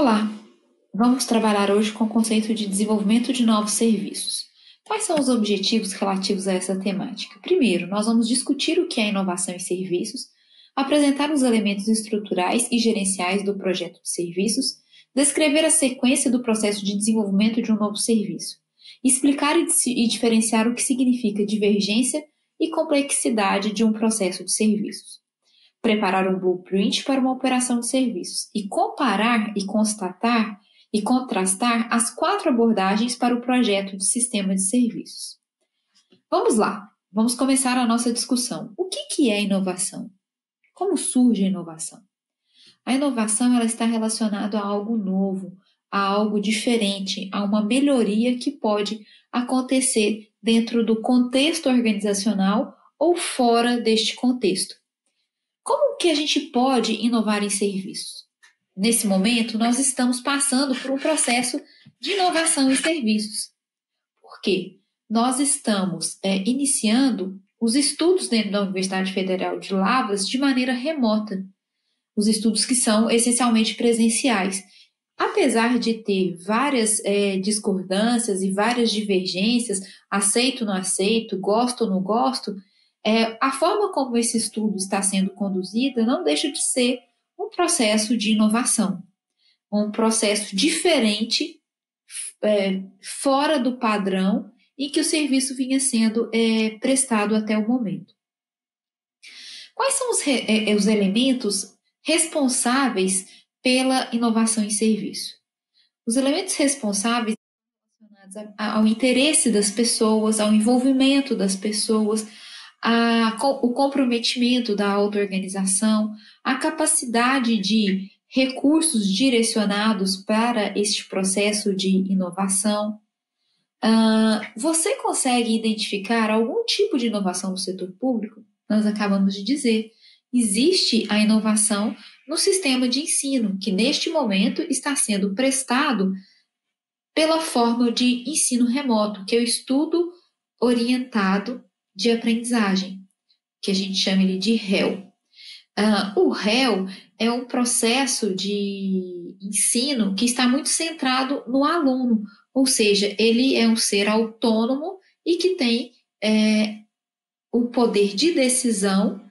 Olá, vamos trabalhar hoje com o conceito de desenvolvimento de novos serviços. Quais são os objetivos relativos a essa temática? Primeiro, nós vamos discutir o que é inovação em serviços, apresentar os elementos estruturais e gerenciais do projeto de serviços, descrever a sequência do processo de desenvolvimento de um novo serviço, explicar e diferenciar o que significa divergência e complexidade de um processo de serviços, preparar um blueprint para uma operação de serviços e comparar e constatar e contrastar as 4 abordagens para o projeto de sistema de serviços. Vamos lá, vamos começar a nossa discussão. O que é inovação? Como surge a inovação? A inovação ela está relacionada a algo novo, a algo diferente, a uma melhoria que pode acontecer dentro do contexto organizacional ou fora deste contexto. Como que a gente pode inovar em serviços? Nesse momento, nós estamos passando por um processo de inovação em serviços. Por quê? Nós estamos iniciando os estudos dentro da Universidade Federal de Lavras de maneira remota. Os estudos que são essencialmente presenciais. Apesar de ter várias discordâncias e várias divergências, aceito, não aceito, gosto ou não gosto, a forma como esse estudo está sendo conduzido não deixa de ser um processo de inovação, um processo diferente, fora do padrão em que o serviço vinha sendo prestado até o momento. Quais são os elementos responsáveis pela inovação em serviço? Os elementos responsáveis são relacionados ao interesse das pessoas, ao envolvimento das pessoas, o comprometimento da auto-organização, a capacidade de recursos direcionados para este processo de inovação. Você consegue identificar algum tipo de inovação no setor público? Nós acabamos de dizer, existe a inovação no sistema de ensino, que neste momento está sendo prestado pela forma de ensino remoto, que é o estudo orientado de aprendizagem, que a gente chama ele de REL. O REL é um processo de ensino que está muito centrado no aluno, ou seja, ele é um ser autônomo e que tem o poder de decisão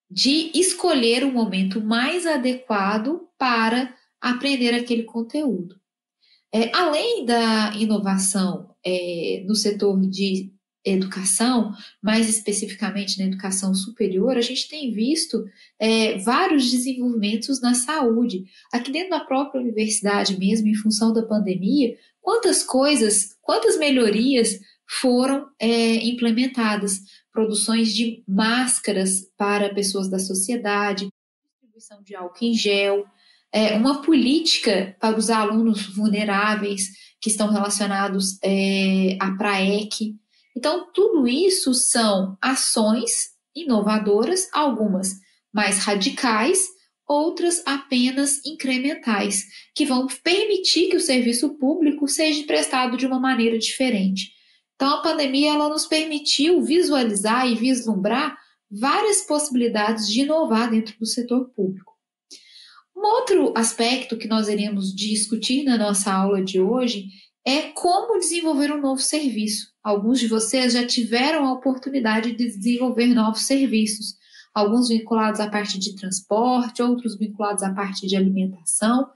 de escolher o momento mais adequado para aprender aquele conteúdo. Além da inovação no setor de educação, mais especificamente na educação superior, a gente tem visto vários desenvolvimentos na saúde. Aqui dentro da própria universidade mesmo, em função da pandemia, quantas melhorias foram implementadas? Produções de máscaras para pessoas da sociedade, distribuição de álcool em gel, uma política para os alunos vulneráveis que estão relacionados à PRAEC. Então, tudo isso são ações inovadoras, algumas mais radicais, outras apenas incrementais, que vão permitir que o serviço público seja prestado de uma maneira diferente. Então, a pandemia ela nos permitiu visualizar e vislumbrar várias possibilidades de inovar dentro do setor público. Um outro aspecto que nós iremos discutir na nossa aula de hoje é como desenvolver um novo serviço. Alguns de vocês já tiveram a oportunidade de desenvolver novos serviços, alguns vinculados à parte de transporte, outros vinculados à parte de alimentação,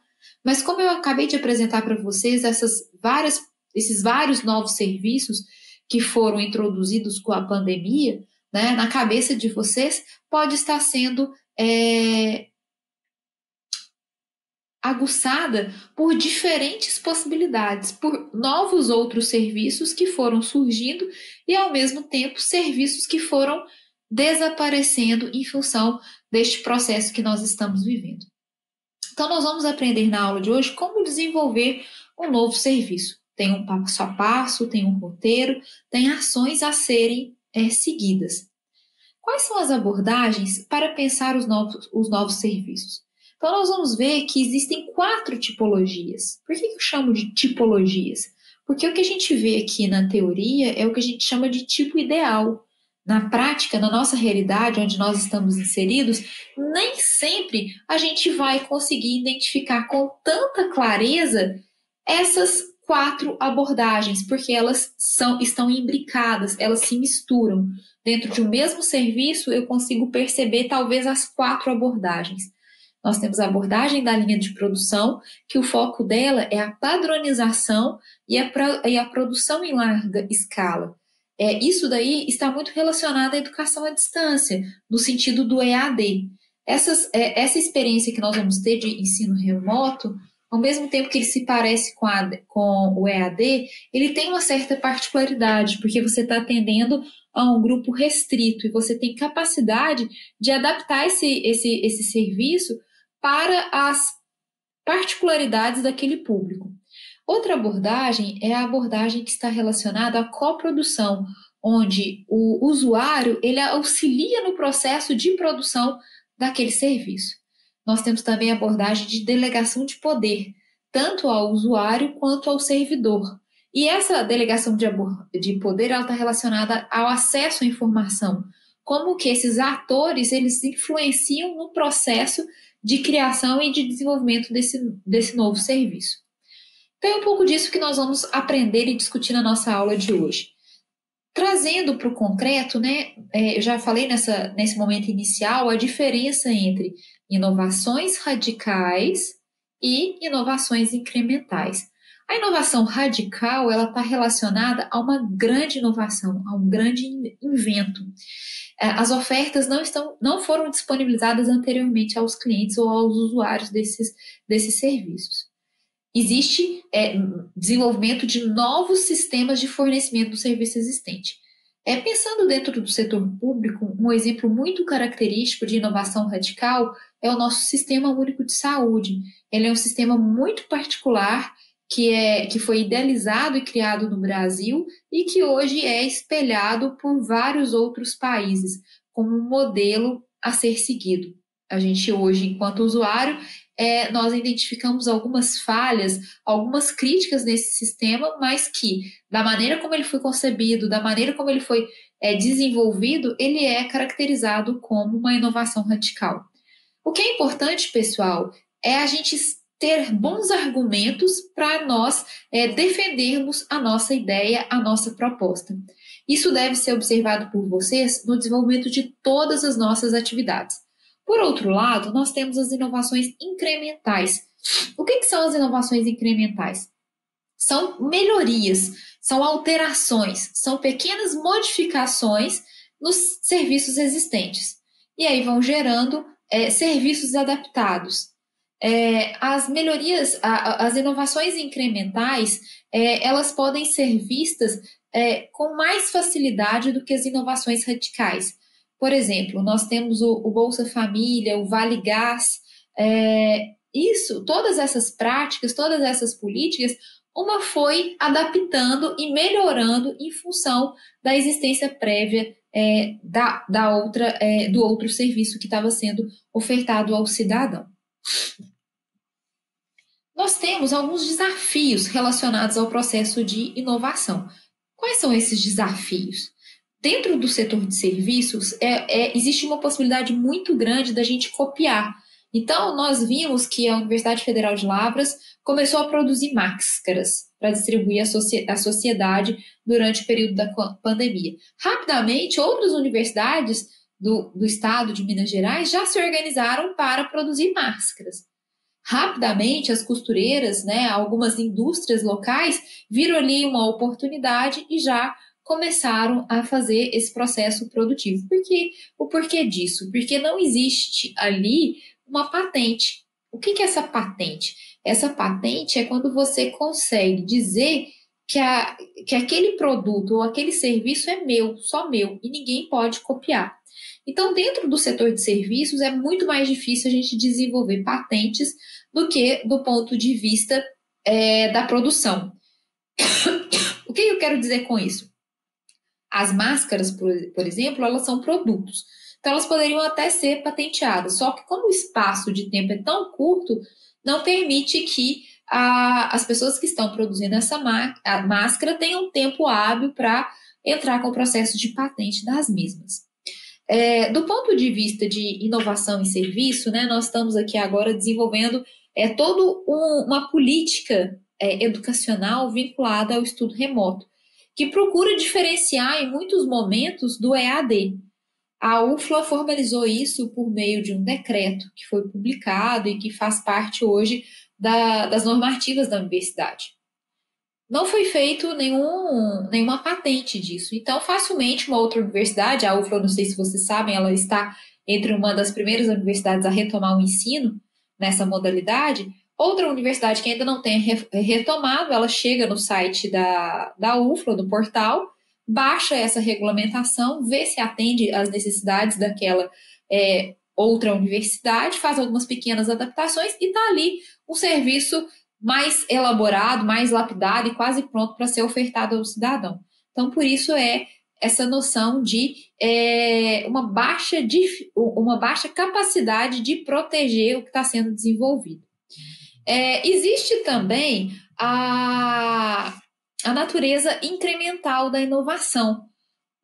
mas como eu acabei de apresentar para vocês esses vários novos serviços que foram introduzidos com a pandemia, né, na cabeça de vocês pode estar sendo aguçada por diferentes possibilidades, por novos outros serviços que foram surgindo e, ao mesmo tempo, serviços que foram desaparecendo em função deste processo que nós estamos vivendo. Então, nós vamos aprender na aula de hoje como desenvolver um novo serviço. Tem um passo a passo, tem um roteiro, tem ações a serem seguidas. Quais são as abordagens para pensar os novos serviços? Então, nós vamos ver que existem 4 tipologias. Por que eu chamo de tipologias? Porque o que a gente vê aqui na teoria é o que a gente chama de tipo ideal. na prática, na nossa realidade, onde nós estamos inseridos, nem sempre a gente vai conseguir identificar com tanta clareza essas 4 abordagens, porque elas estão imbricadas, elas se misturam. Dentro de um mesmo serviço, eu consigo perceber talvez as 4 abordagens. Nós temos a abordagem da linha de produção, que o foco dela é a padronização e a produção em larga escala. Isso daí está muito relacionado à educação à distância, no sentido do EAD. Essa experiência que nós vamos ter de ensino remoto, ao mesmo tempo que ele se parece com o EAD, ele tem uma certa particularidade, porque você está atendendo a um grupo restrito e você tem capacidade de adaptar esse serviço para as particularidades daquele público. Outra abordagem é a abordagem que está relacionada à coprodução, onde o usuário ele auxilia no processo de produção daquele serviço. Nós temos também a abordagem de delegação de poder, tanto ao usuário quanto ao servidor. E essa delegação de poder está relacionada ao acesso à informação, como que esses atores eles influenciam no processo de criação e de desenvolvimento desse novo serviço. Então é um pouco disso que nós vamos aprender e discutir na nossa aula de hoje. Trazendo para o concreto, né, eu já falei nesse momento inicial a diferença entre inovações radicais e inovações incrementais. A inovação radical ela está relacionada a uma grande inovação, a um grande invento. As ofertas não foram disponibilizadas anteriormente aos clientes ou aos usuários desses serviços. Existe desenvolvimento de novos sistemas de fornecimento do serviço existente. Pensando dentro do setor público, um exemplo muito característico de inovação radical é o nosso Sistema Único de Saúde. Ele é um sistema muito particular que foi idealizado e criado no Brasil e que hoje é espelhado por vários outros países como um modelo a ser seguido. A gente hoje, enquanto usuário, nós identificamos algumas falhas, algumas críticas nesse sistema, mas que, da maneira como ele foi concebido, da maneira como ele foi desenvolvido, ele é caracterizado como uma inovação radical. O que é importante, pessoal, é a gente ter bons argumentos para nós defendermos a nossa ideia, a nossa proposta. Isso deve ser observado por vocês no desenvolvimento de todas as nossas atividades. Por outro lado, nós temos as inovações incrementais. O que são as inovações incrementais? São melhorias, são alterações, são pequenas modificações nos serviços existentes. E aí vão gerando serviços adaptados. As melhorias, as inovações incrementais, elas podem ser vistas com mais facilidade do que as inovações radicais. Por exemplo, nós temos o Bolsa Família, o Vale Gás, todas essas práticas, todas essas políticas, uma foi adaptando e melhorando em função da existência prévia do outro serviço que estava sendo ofertado ao cidadão. Nós temos alguns desafios relacionados ao processo de inovação. Quais são esses desafios? Dentro do setor de serviços, existe uma possibilidade muito grande da gente copiar. Então, nós vimos que a Universidade Federal de Lavras começou a produzir máscaras para distribuir à sociedade durante o período da pandemia. Rapidamente, outras universidades do estado de Minas Gerais já se organizaram para produzir máscaras. Rapidamente, as costureiras, algumas indústrias locais, viram ali uma oportunidade e já começaram a fazer esse processo produtivo. O porquê disso? Porque não existe ali uma patente. O que é essa patente? Essa patente é quando você consegue dizer que aquele produto ou aquele serviço é meu, só meu, e ninguém pode copiar. Então, dentro do setor de serviços, é muito mais difícil a gente desenvolver patentes do que do ponto de vista da produção. O que eu quero dizer com isso? As máscaras, por exemplo, elas são produtos. Então, elas poderiam até ser patenteadas, só que como o espaço de tempo é tão curto, não permite que as pessoas que estão produzindo essa máscara tenham tempo hábil para entrar com o processo de patente das mesmas. Do ponto de vista de inovação em serviço, né, nós estamos aqui agora desenvolvendo toda uma política educacional vinculada ao estudo remoto, que procura diferenciar em muitos momentos do EAD. A UFLA formalizou isso por meio de um decreto que foi publicado e que faz parte hoje das normativas da universidade. Não foi feito nenhuma patente disso. Então, facilmente, uma outra universidade, a UFLA, não sei se vocês sabem, ela está entre uma das primeiras universidades a retomar o ensino nessa modalidade. Outra universidade que ainda não tenha retomado, ela chega no site da UFLA, do portal, baixa essa regulamentação, vê se atende às necessidades daquela outra universidade, faz algumas pequenas adaptações e está ali um serviço mais elaborado, mais lapidado e quase pronto para ser ofertado ao cidadão. Então, por isso essa noção de uma baixa capacidade de proteger o que está sendo desenvolvido. Existe também a natureza incremental da inovação.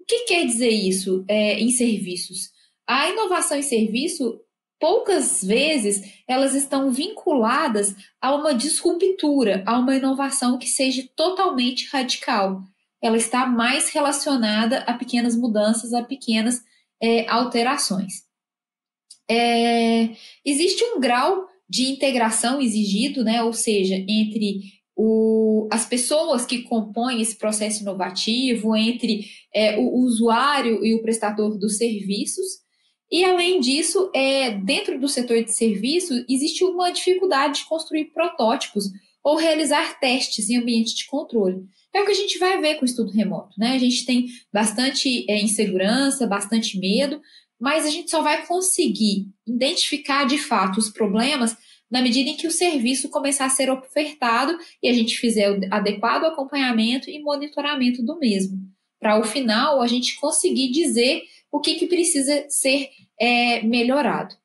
O que quer dizer isso em serviços? A inovação em serviço, poucas vezes, elas estão vinculadas a uma disruptura, a uma inovação que seja totalmente radical. Ela está mais relacionada a pequenas mudanças, a pequenas alterações. Existe um grau de integração exigido, né, ou seja, entre as pessoas que compõem esse processo inovativo, entre o usuário e o prestador dos serviços. E, além disso, dentro do setor de serviço, existe uma dificuldade de construir protótipos ou realizar testes em ambiente de controle. É o que a gente vai ver com o estudo remoto, né? A gente tem bastante insegurança, bastante medo, mas a gente só vai conseguir identificar de fato os problemas na medida em que o serviço começar a ser ofertado e a gente fizer o adequado acompanhamento e monitoramento do mesmo, para ao final a gente conseguir dizer o que precisa ser melhorado.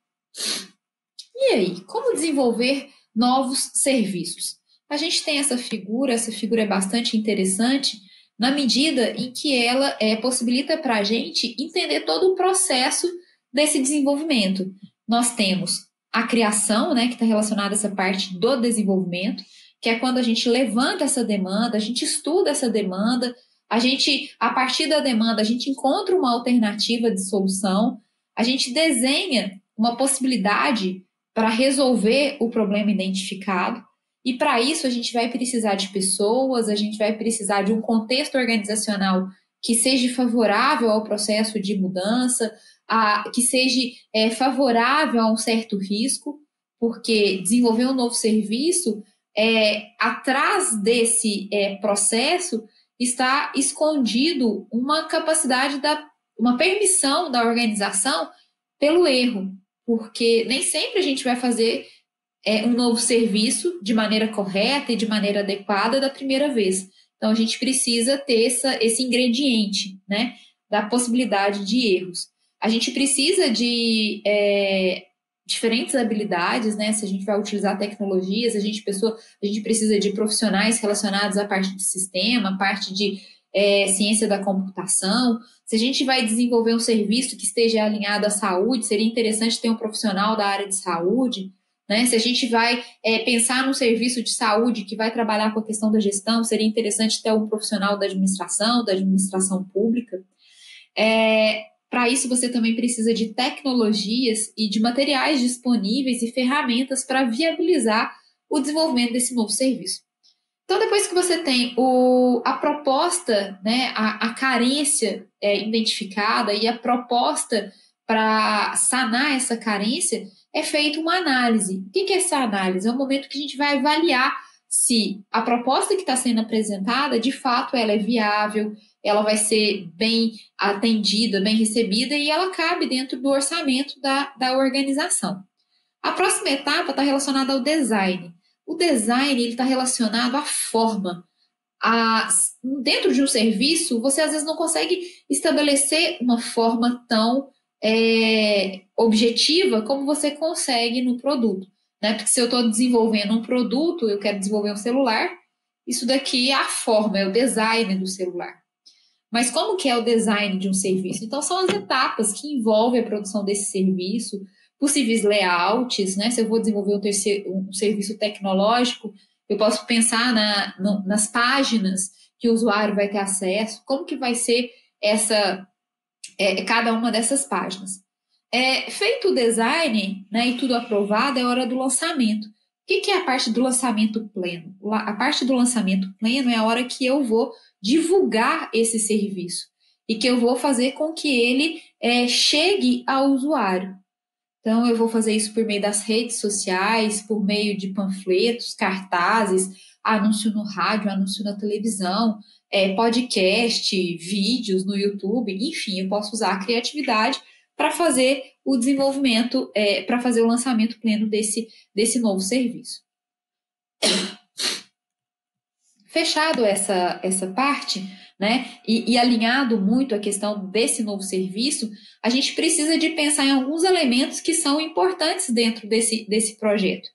E aí, como desenvolver novos serviços? A gente tem essa figura é bastante interessante, na medida em que ela possibilita para a gente entender todo o processo desse desenvolvimento. Nós temos a criação, né, que está relacionada a essa parte do desenvolvimento, que é quando a gente levanta essa demanda, a gente estuda essa demanda, a partir da demanda, a gente encontra uma alternativa de solução, a gente desenha uma possibilidade para resolver o problema identificado, e para isso a gente vai precisar de pessoas, a gente vai precisar de um contexto organizacional que seja favorável ao processo de mudança, que seja favorável a um certo risco, porque desenvolver um novo serviço, atrás desse processo, está escondido uma capacidade, uma permissão da organização pelo erro, porque nem sempre a gente vai fazer um novo serviço de maneira correta e de maneira adequada da primeira vez. Então, a gente precisa ter esse ingrediente, né, da possibilidade de erros. A gente precisa de diferentes habilidades, né? Se a gente vai utilizar tecnologias, a gente precisa de profissionais relacionados à parte de sistema, à parte de ciência da computação. Se a gente vai desenvolver um serviço que esteja alinhado à saúde, seria interessante ter um profissional da área de saúde, né? Se a gente vai pensar num serviço de saúde que vai trabalhar com a questão da gestão, seria interessante ter um profissional da administração pública. Para isso, você também precisa de tecnologias e de materiais disponíveis e ferramentas para viabilizar o desenvolvimento desse novo serviço. Então, depois que você tem a proposta, né, a carência identificada e a proposta para sanar essa carência, é feita uma análise. O que é essa análise? É o momento que a gente vai avaliar se a proposta que está sendo apresentada, de fato, ela é viável, ela vai ser bem atendida, bem recebida e ela cabe dentro do orçamento da organização. A próxima etapa está relacionada ao design. O design está relacionado à forma. Dentro de um serviço, você às vezes não consegue estabelecer uma forma tão objetiva como você consegue no produto, né? Porque se eu estou desenvolvendo um produto, eu quero desenvolver um celular, isso daqui é a forma, é o design do celular. Mas como que é o design de um serviço? Então, são as etapas que envolvem a produção desse serviço, possíveis layouts, né? Se eu vou desenvolver um serviço tecnológico, eu posso pensar nas páginas que o usuário vai ter acesso, como que vai ser cada uma dessas páginas. Feito o design, né, e tudo aprovado, é hora do lançamento. O que é a parte do lançamento pleno? A parte do lançamento pleno é a hora que eu vou divulgar esse serviço e que eu vou fazer com que ele chegue ao usuário. Então, eu vou fazer isso por meio das redes sociais, por meio de panfletos, cartazes, anúncio no rádio, anúncio na televisão, podcast, vídeos no YouTube, enfim, eu posso usar a criatividade para fazer o desenvolvimento, para fazer o lançamento pleno desse novo serviço. Fechado essa parte, né, e alinhado muito a questão desse novo serviço, a gente precisa de pensar em alguns elementos que são importantes dentro desse projeto.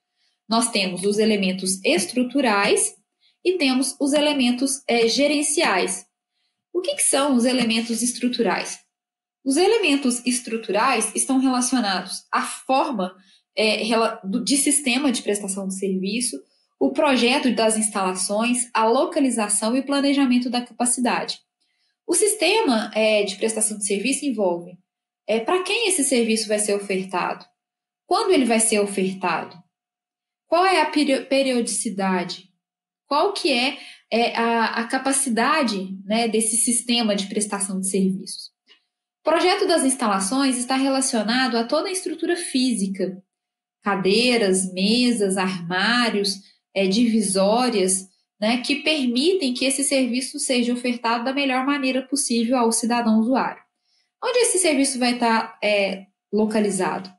Nós temos os elementos estruturais e temos os elementos gerenciais. O que são os elementos estruturais? Os elementos estruturais estão relacionados à forma de sistema de prestação de serviço, o projeto das instalações, a localização e o planejamento da capacidade. O sistema de prestação de serviço envolve para quem esse serviço vai ser ofertado, quando ele vai ser ofertado, qual é a periodicidade, qual que é a capacidade, né, desse sistema de prestação de serviços. O projeto das instalações está relacionado a toda a estrutura física, cadeiras, mesas, armários, divisórias, né, que permitem que esse serviço seja ofertado da melhor maneira possível ao cidadão usuário. Onde esse serviço vai estar localizado?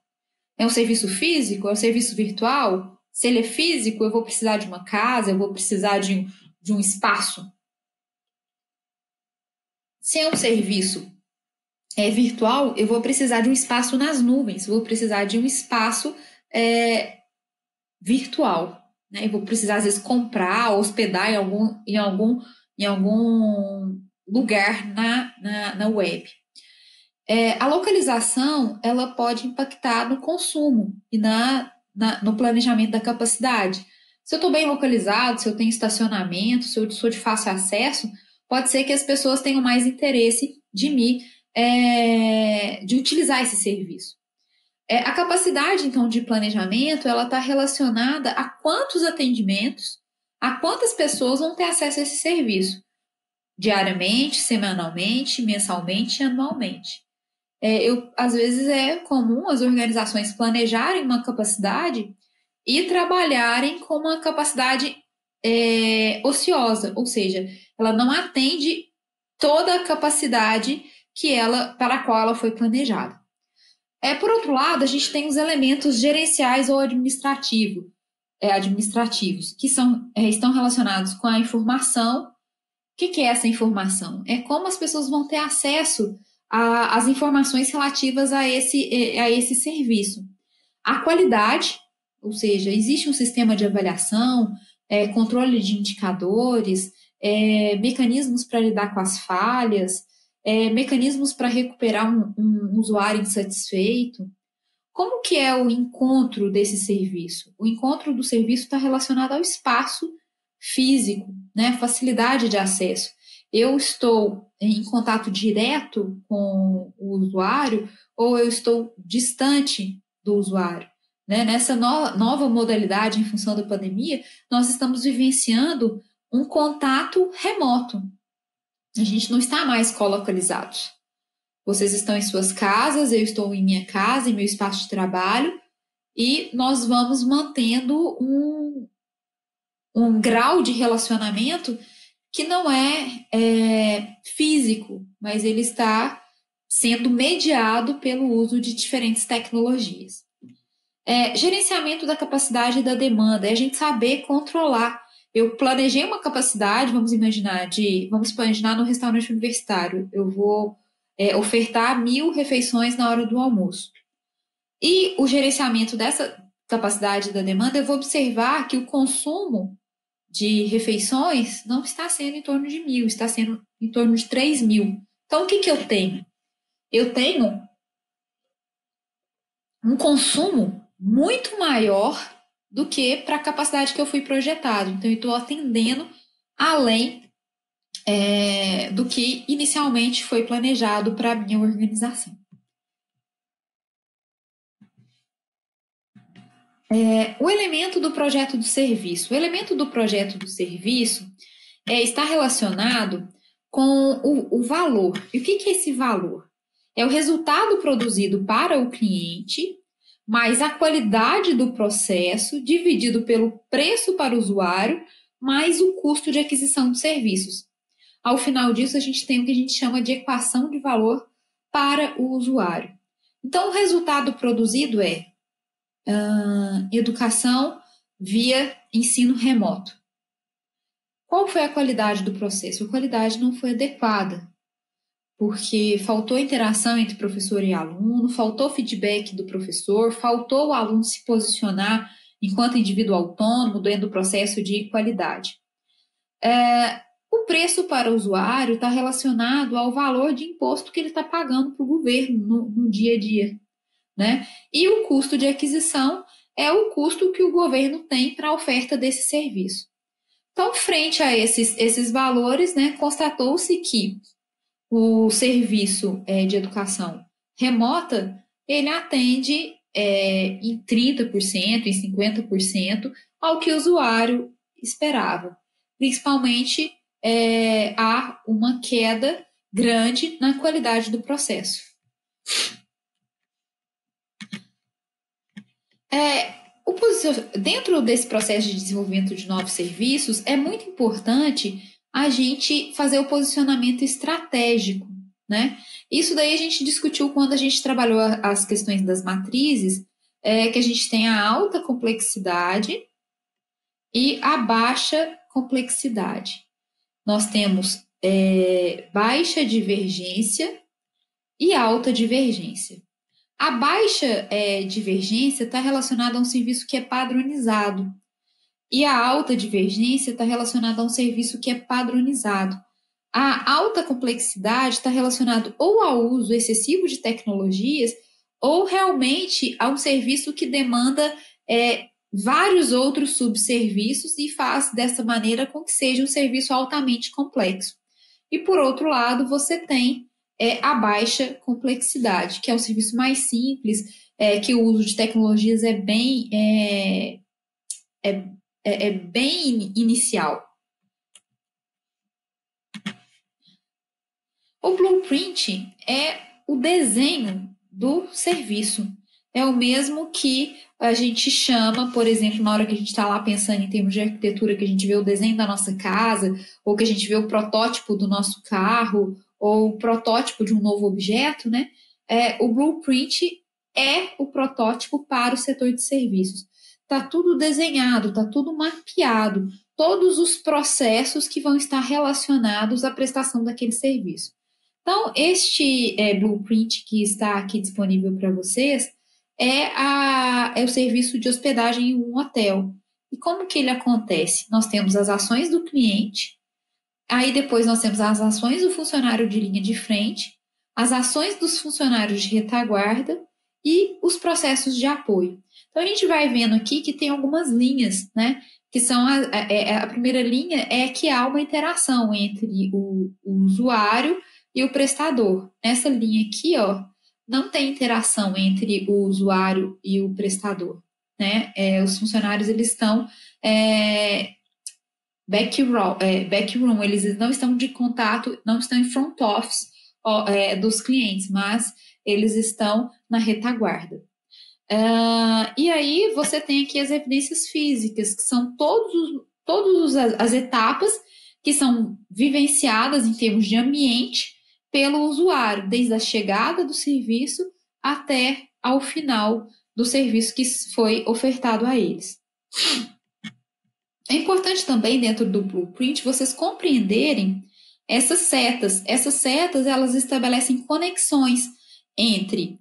É um serviço físico? É um serviço virtual? Se ele é físico, eu vou precisar de uma casa, eu vou precisar de um espaço. Se é um serviço virtual, eu vou precisar de um espaço nas nuvens, vou precisar de um espaço virtual. Né? Eu vou precisar, às vezes, comprar, hospedar em algum lugar na web. A localização ela pode impactar no consumo e no planejamento da capacidade. Se eu estou bem localizado, se eu tenho estacionamento, se eu sou de fácil acesso, pode ser que as pessoas tenham mais interesse de utilizar esse serviço. A capacidade, então, de planejamento, ela está relacionada a quantos atendimentos, a quantas pessoas vão ter acesso a esse serviço, diariamente, semanalmente, mensalmente e anualmente. Às vezes é comum as organizações planejarem uma capacidade e trabalharem com uma capacidade ociosa, ou seja, ela não atende toda a capacidade para a qual ela foi planejada. Por outro lado, a gente tem os elementos gerenciais ou administrativos, que estão relacionados com a informação. O que é essa informação? É como as pessoas vão ter acesso às informações relativas a esse serviço. A qualidade, ou seja, existe um sistema de avaliação, controle de indicadores, mecanismos para lidar com as falhas, mecanismos para recuperar um usuário insatisfeito. Como que é o encontro desse serviço? O encontro do serviço está relacionado ao espaço físico, né? Facilidade de acesso. Eu estou em contato direto com o usuário ou eu estou distante do usuário? Né? Nessa nova modalidade, em função da pandemia, nós estamos vivenciando um contato remoto. A gente não está mais colocalizados. Vocês estão em suas casas, eu estou em minha casa, em meu espaço de trabalho, e nós vamos mantendo um grau de relacionamento que não é físico, mas ele está sendo mediado pelo uso de diferentes tecnologias. Gerenciamento da capacidade e da demanda, é a gente saber controlar. Eu planejei uma capacidade, vamos imaginar no restaurante universitário, eu vou ofertar 1.000 refeições na hora do almoço. E o gerenciamento dessa capacidade da demanda, eu vou observar que o consumo de refeições não está sendo em torno de 1.000, está sendo em torno de 3.000. Então, o que eu tenho? Eu tenho um consumo muito maior do que para a capacidade que eu fui projetado. Então, eu estou atendendo além do que inicialmente foi planejado para a minha organização. O elemento do projeto do serviço. O elemento do projeto do serviço está relacionado com o valor. E o que é esse valor? É o resultado produzido para o cliente, mais a qualidade do processo, dividido pelo preço para o usuário, mais o custo de aquisição de serviços. Ao final disso, a gente tem o que a gente chama de equação de valor para o usuário. Então, o resultado produzido é educação via ensino remoto. Qual foi a qualidade do processo? A qualidade não foi adequada, porque faltou interação entre professor e aluno, faltou feedback do professor, faltou o aluno se posicionar enquanto indivíduo autônomo dentro do processo de qualidade. O preço para o usuário está relacionado ao valor de imposto que ele está pagando para o governo no dia a dia, né? E o custo de aquisição é o custo que o governo tem para a oferta desse serviço. Então, frente a esses valores, né, constatou-se que o serviço de educação remota, ele atende em 30%, em 50% ao que o usuário esperava. Principalmente, há uma queda grande na qualidade do processo. Dentro desse processo de desenvolvimento de novos serviços, é muito importante a gente fazer o posicionamento estratégico, né? Isso daí a gente discutiu quando a gente trabalhou as questões das matrizes, que a gente tem a alta complexidade e a baixa complexidade. Nós temos baixa divergência e alta divergência. A baixa divergência está relacionada a um serviço que é padronizado e a alta divergência está relacionada a um serviço que é padronizado. A alta complexidade está relacionada ou ao uso excessivo de tecnologias ou realmente a um serviço que demanda vários outros subserviços e faz dessa maneira com que seja um serviço altamente complexo. E, por outro lado, você tem a baixa complexidade, que é um serviço mais simples, que o uso de tecnologias é bem inicial. O blueprint é o desenho do serviço. É o mesmo que a gente chama, por exemplo, na hora que a gente está lá pensando em termos de arquitetura, que a gente vê o desenho da nossa casa, ou que a gente vê o protótipo do nosso carro, ou o protótipo de um novo objeto, né? O blueprint é o protótipo para o setor de serviços. Está tudo desenhado, está tudo mapeado, todos os processos que vão estar relacionados à prestação daquele serviço. Então, este blueprint que está aqui disponível para vocês é o serviço de hospedagem em um hotel. E como que ele acontece? Nós temos as ações do cliente, aí depois nós temos as ações do funcionário de linha de frente, as ações dos funcionários de retaguarda e os processos de apoio. Então, a gente vai vendo aqui que tem algumas linhas, né? Que são a primeira linha é que há uma interação entre o usuário e o prestador. Nessa linha aqui, ó, não tem interação entre o usuário e o prestador, né? Os funcionários, eles estão backroom, eles não estão de contato, não estão em front office dos clientes, mas eles estão na retaguarda. E aí você tem aqui as evidências físicas, que são todas as etapas que são vivenciadas em termos de ambiente pelo usuário, desde a chegada do serviço até ao final do serviço que foi ofertado a eles. É importante também, dentro do blueprint, vocês compreenderem essas setas. Essas setas, elas estabelecem conexões entre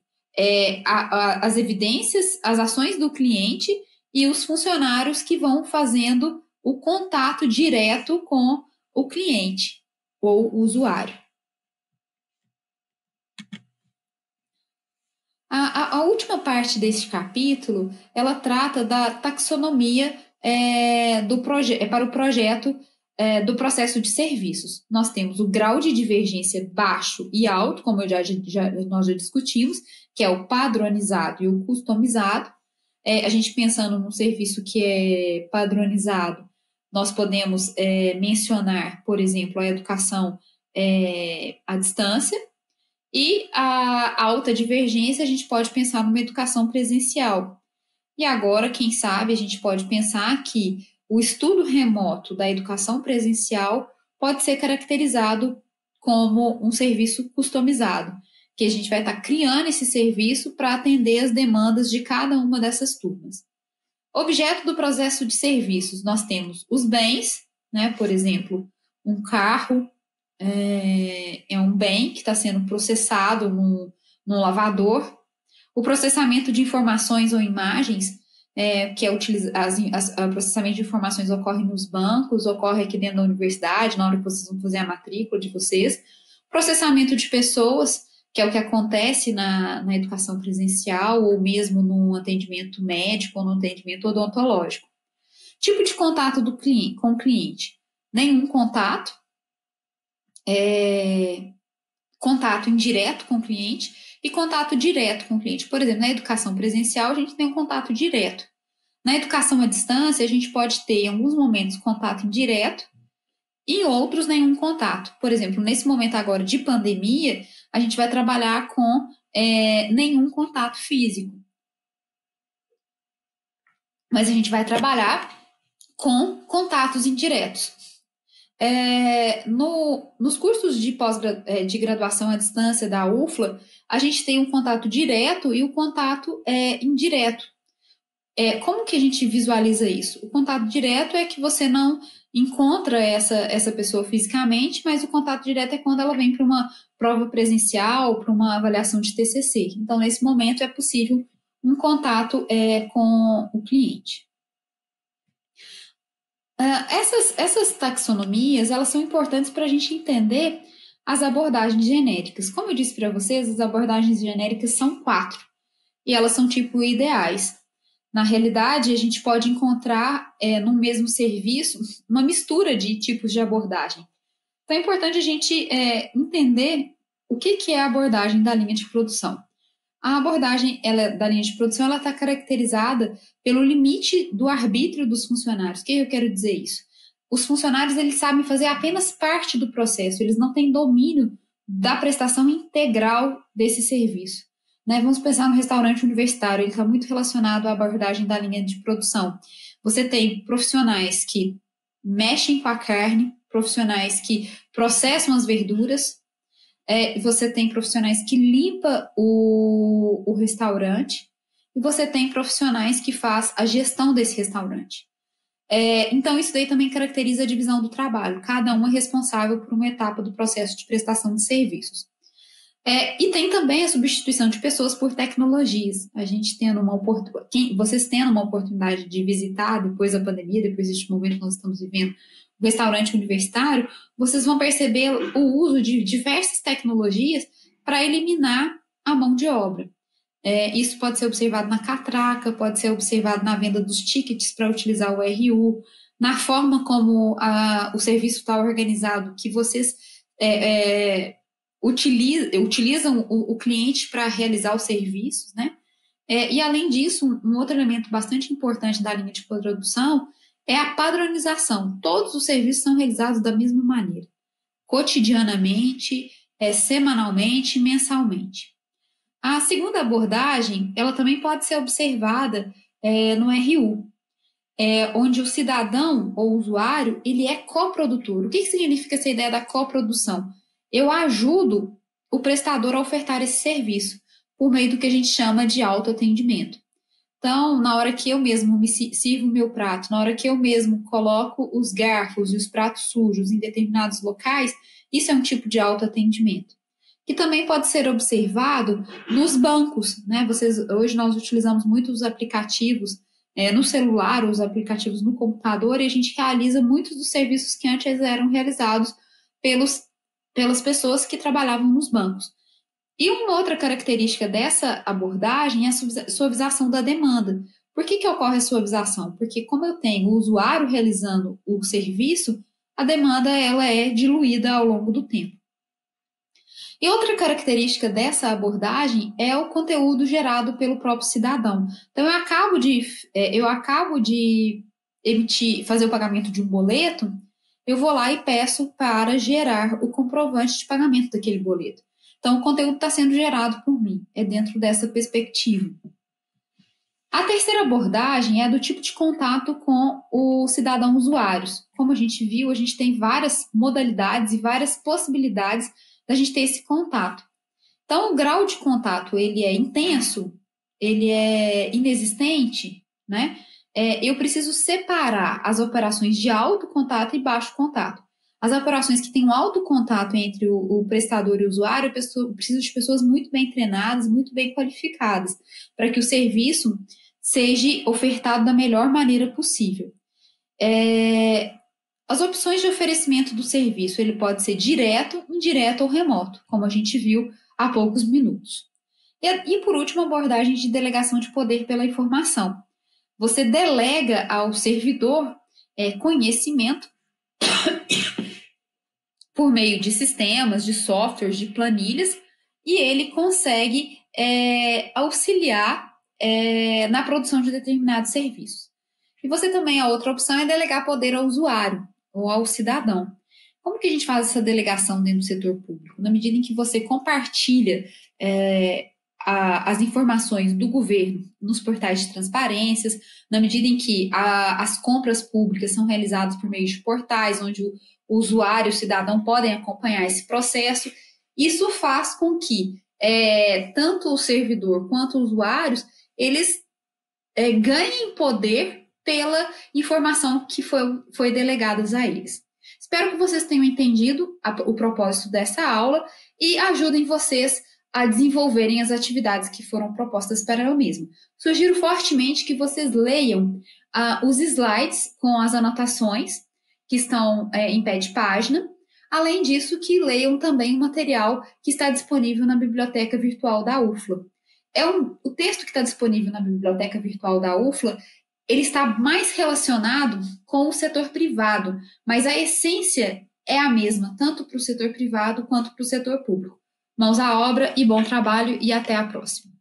as evidências, as ações do cliente e os funcionários que vão fazendo o contato direto com o cliente ou o usuário. A última parte deste capítulo, ela trata da taxonomia para o projeto do processo de serviços. Nós temos o grau de divergência baixo e alto, como nós já discutimos, que é o padronizado e o customizado. A gente pensando num serviço que é padronizado, nós podemos mencionar, por exemplo, a educação à distância, e a alta divergência a gente pode pensar numa educação presencial. E agora, quem sabe, a gente pode pensar que o estudo remoto da educação presencial pode ser caracterizado como um serviço customizado, que a gente vai estar criando esse serviço para atender as demandas de cada uma dessas turmas. Objeto do processo de serviços, nós temos os bens, né? Por exemplo, um carro é um bem que está sendo processado num lavador. O processamento de informações ou imagens, que é o processamento de informações ocorre nos bancos, ocorre aqui dentro da universidade, na hora que vocês vão fazer a matrícula de vocês. Processamento de pessoas, que é o que acontece na educação presencial, ou mesmo no atendimento médico ou no atendimento odontológico. Tipo de contato com o cliente. Nenhum contato. Contato indireto com o cliente e contato direto com o cliente. Por exemplo, na educação presencial, a gente tem um contato direto. Na educação à distância, a gente pode ter, em alguns momentos, contato indireto e em outros, nenhum contato. Por exemplo, nesse momento agora de pandemia, a gente vai trabalhar com nenhum contato físico. Mas a gente vai trabalhar com contatos indiretos. Nos cursos de graduação à distância da UFLA, a gente tem um contato direto e o contato indireto. Como que a gente visualiza isso? O contato direto é que você não encontra essa pessoa fisicamente, mas o contato direto é quando ela vem para uma prova presencial, para uma avaliação de TCC. Então, nesse momento, é possível um contato com o cliente. Essas taxonomias, elas são importantes para a gente entender as abordagens genéricas. Como eu disse para vocês, as abordagens genéricas são 4 e elas são tipo ideais. Na realidade, a gente pode encontrar no mesmo serviço uma mistura de tipos de abordagem. Então, é importante a gente entender o que é a abordagem da linha de produção. A abordagem da linha de produção está caracterizada pelo limite do arbítrio dos funcionários. O que eu quero dizer isso? Os funcionários eles sabem fazer apenas parte do processo, eles não têm domínio da prestação integral desse serviço. Né? Vamos pensar no restaurante universitário, ele está muito relacionado à abordagem da linha de produção. Você tem profissionais que mexem com a carne, profissionais que processam as verduras, você tem profissionais que limpam o restaurante e você tem profissionais que fazem a gestão desse restaurante. Então, isso daí também caracteriza a divisão do trabalho. Cada um é responsável por uma etapa do processo de prestação de serviços. E tem também a substituição de pessoas por tecnologias. A gente vocês tendo uma oportunidade de visitar depois da pandemia, depois deste momento que nós estamos vivendo, o restaurante universitário, vocês vão perceber o uso de diversas tecnologias para eliminar a mão de obra. Isso pode ser observado na catraca, pode ser observado na venda dos tickets para utilizar o RU, na forma como o serviço está organizado, que vocês utilizam o cliente para realizar os serviços, né? E além disso, um outro elemento bastante importante da linha de produção é a padronização. Todos os serviços são realizados da mesma maneira, cotidianamente, semanalmente, mensalmente. A segunda abordagem, ela também pode ser observada no RU, onde o cidadão ou usuário, ele é coprodutor. O que significa essa ideia da coprodução? Eu ajudo o prestador a ofertar esse serviço por meio do que a gente chama de autoatendimento. Então, na hora que eu mesmo me sirvo o meu prato, na hora que eu mesmo coloco os garfos e os pratos sujos em determinados locais, isso é um tipo de autoatendimento. Que também pode ser observado nos bancos, né? Hoje nós utilizamos muito os aplicativos no celular, os aplicativos no computador, e a gente realiza muitos dos serviços que antes eram realizados pelas pessoas que trabalhavam nos bancos. E uma outra característica dessa abordagem é a suavização da demanda. Por que ocorre a suavização? Porque como eu tenho o usuário realizando o serviço, a demanda ela é diluída ao longo do tempo. E outra característica dessa abordagem é o conteúdo gerado pelo próprio cidadão. Então, eu acabo de fazer o pagamento de um boleto, eu vou lá e peço para gerar o comprovante de pagamento daquele boleto. Então, o conteúdo está sendo gerado por mim, é dentro dessa perspectiva. A terceira abordagem é do tipo de contato com os cidadãos usuários. Como a gente viu, a gente tem várias modalidades e várias possibilidades da gente ter esse contato. Então, o grau de contato, ele é intenso, ele é inexistente, né? Eu preciso separar as operações de alto contato e baixo contato. As operações que têm um alto contato entre o prestador e o usuário, eu preciso de pessoas muito bem treinadas, muito bem qualificadas, para que o serviço seja ofertado da melhor maneira possível. As opções de oferecimento do serviço, ele pode ser direto, indireto ou remoto, como a gente viu há poucos minutos. E por último, a abordagem de delegação de poder pela informação. Você delega ao servidor conhecimento por meio de sistemas, de softwares, de planilhas, e ele consegue auxiliar na produção de determinados serviços. E você também, a outra opção é delegar poder ao usuário ou ao cidadão. Como que a gente faz essa delegação dentro do setor público? Na medida em que você compartilha as informações do governo nos portais de transparências, na medida em que as compras públicas são realizadas por meio de portais, onde o usuário e o cidadão podem acompanhar esse processo, isso faz com que tanto o servidor quanto os usuários, eles ganhem poder pela informação que foi delegada a eles. Espero que vocês tenham entendido o propósito dessa aula e ajudem vocês a desenvolverem as atividades que foram propostas para ela mesma. Sugiro fortemente que vocês leiam os slides com as anotações que estão em pé de página. Além disso, que leiam também o material que está disponível na biblioteca virtual da UFLA. O texto que está disponível na biblioteca virtual da UFLA, ele está mais relacionado com o setor privado, mas a essência é a mesma, tanto para o setor privado quanto para o setor público. Mãos à obra e bom trabalho, e até a próxima.